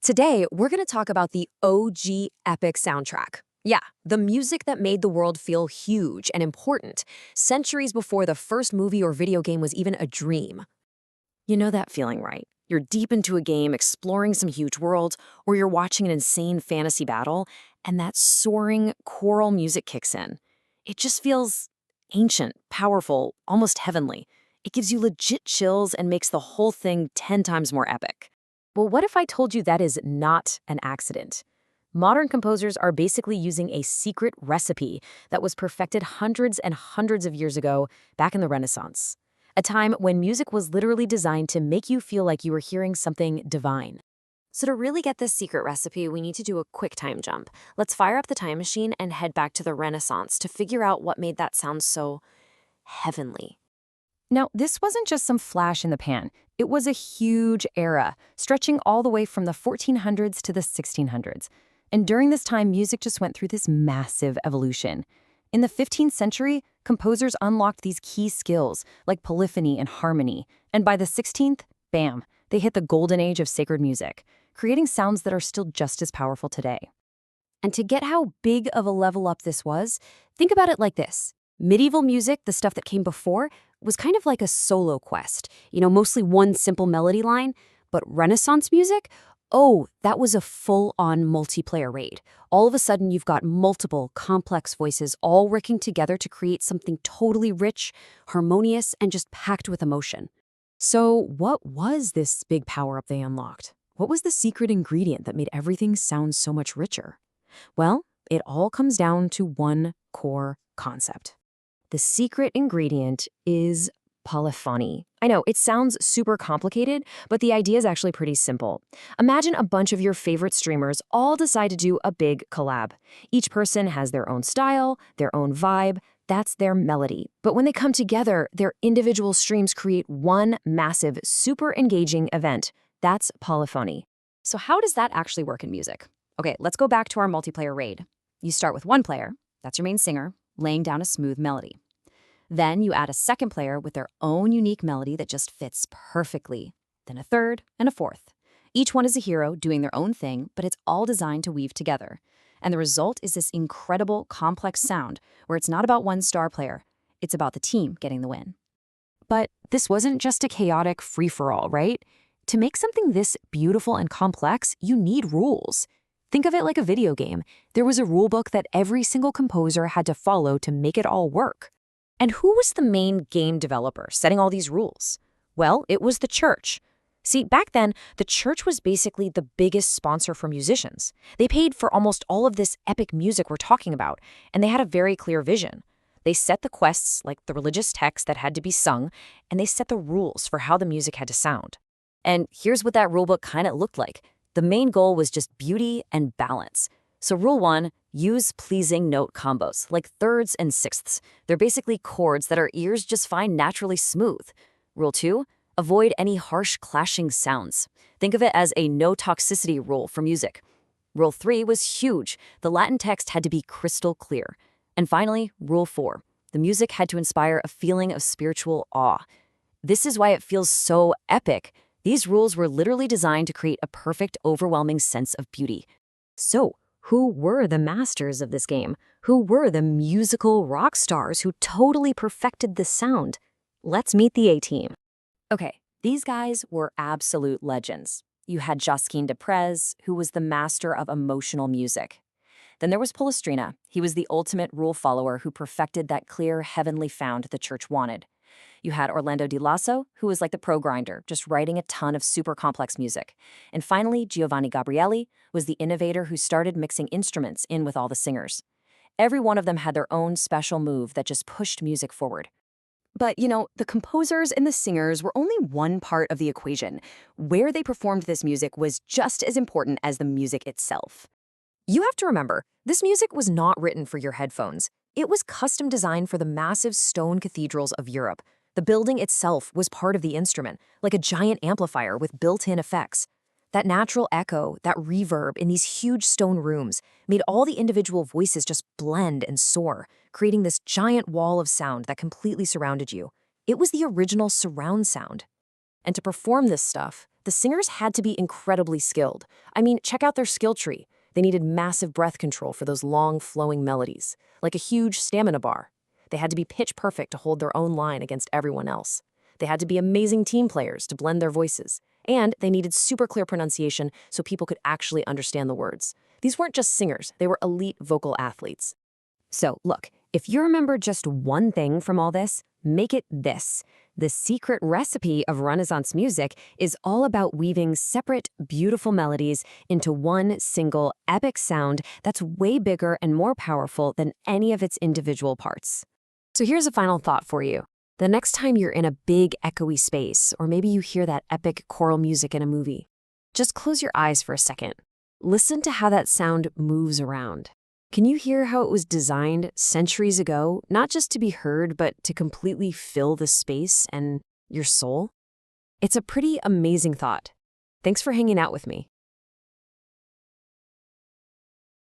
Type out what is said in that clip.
Today, we're going to talk about the OG epic soundtrack. Yeah, the music that made the world feel huge and important, centuries before the first movie or video game was even a dream. You know that feeling, right? You're deep into a game, exploring some huge world, or you're watching an insane fantasy battle, and that soaring choral music kicks in. It just feels ancient, powerful, almost heavenly. It gives you legit chills and makes the whole thing 10 times more epic. Well, what if I told you that is not an accident? Modern composers are basically using a secret recipe that was perfected hundreds and hundreds of years ago, back in the Renaissance, a time when music was literally designed to make you feel like you were hearing something divine. So to really get this secret recipe, we need to do a quick time jump. Let's fire up the time machine and head back to the Renaissance to figure out what made that sound so heavenly. Now, this wasn't just some flash in the pan. It was a huge era, stretching all the way from the 1400s to the 1600s. And during this time, music just went through this massive evolution. In the 15th century, composers unlocked these key skills, like polyphony and harmony. And by the 16th, bam, they hit the golden age of sacred music, creating sounds that are still just as powerful today. And to get how big of a level up this was, think about it like this. Medieval music, the stuff that came before, was kind of like a solo quest, mostly one simple melody line. But Renaissance music, oh, that was a full-on multiplayer raid. All of a sudden, you've got multiple complex voices all working together to create something totally rich, harmonious, and just packed with emotion. So what was this big power-up they unlocked? What was the secret ingredient that made everything sound so much richer? Well, it all comes down to one core concept. The secret ingredient is polyphony. I know, it sounds super complicated, but the idea is actually pretty simple. Imagine a bunch of your favorite streamers all decide to do a big collab. Each person has their own style, their own vibe, that's their melody. But when they come together, their individual streams create one massive, super engaging event. That's polyphony. So how does that actually work in music? Okay, let's go back to our multiplayer raid. You start with one player, that's your main singer, laying down a smooth melody. Then you add a second player with their own unique melody that just fits perfectly. Then a third and a fourth. Each one is a hero doing their own thing, but it's all designed to weave together. And the result is this incredible, complex sound where it's not about one star player, it's about the team getting the win. But this wasn't just a chaotic free-for-all, right? To make something this beautiful and complex, you need rules. Think of it like a video game. There was a rule book that every single composer had to follow to make it all work. And who was the main game developer setting all these rules? Well, it was the church. See, back then, the church was basically the biggest sponsor for musicians. They paid for almost all of this epic music we're talking about, and they had a very clear vision. They set the quests, like the religious texts that had to be sung, and they set the rules for how the music had to sound. And here's what that rulebook kind of looked like. The main goal was just beauty and balance. So rule 1, use pleasing note combos, like thirds and sixths. They're basically chords that our ears just find naturally smooth. Rule 2, avoid any harsh clashing sounds. Think of it as a no toxicity rule for music. Rule 3 was huge. The Latin text had to be crystal clear. And finally, rule 4, the music had to inspire a feeling of spiritual awe. This is why it feels so epic. These rules were literally designed to create a perfect, overwhelming sense of beauty. So, who were the masters of this game? Who were the musical rock stars who totally perfected this sound? Let's meet the A-team. Okay, these guys were absolute legends. You had Josquin des Prez, who was the master of emotional music. Then there was Palestrina. He was the ultimate rule follower who perfected that clear, heavenly sound the church wanted. You had Orlando Di Lasso, who was like the pro grinder, just writing a ton of super complex music. And finally, Giovanni Gabrieli was the innovator who started mixing instruments in with all the singers. Every one of them had their own special move that just pushed music forward. But, the composers and the singers were only one part of the equation. Where they performed this music was just as important as the music itself. You have to remember, this music was not written for your headphones. It was custom designed for the massive stone cathedrals of Europe. The building itself was part of the instrument, like a giant amplifier with built-in effects. That natural echo, that reverb in these huge stone rooms made all the individual voices just blend and soar, creating this giant wall of sound that completely surrounded you. It was the original surround sound. And to perform this stuff, the singers had to be incredibly skilled. I mean, check out their skill tree. They needed massive breath control for those long, flowing melodies, like a huge stamina bar. They had to be pitch perfect to hold their own line against everyone else. They had to be amazing team players to blend their voices. And they needed super clear pronunciation so people could actually understand the words. These weren't just singers, they were elite vocal athletes. So, look, if you remember just one thing from all this, make it this. The secret recipe of Renaissance music is all about weaving separate, beautiful melodies into one single, epic sound that's way bigger and more powerful than any of its individual parts. So here's a final thought for you. The next time you're in a big, echoey space, or maybe you hear that epic choral music in a movie, just close your eyes for a second. Listen to how that sound moves around. Can you hear how it was designed centuries ago, not just to be heard, but to completely fill the space and your soul? It's a pretty amazing thought. Thanks for hanging out with me.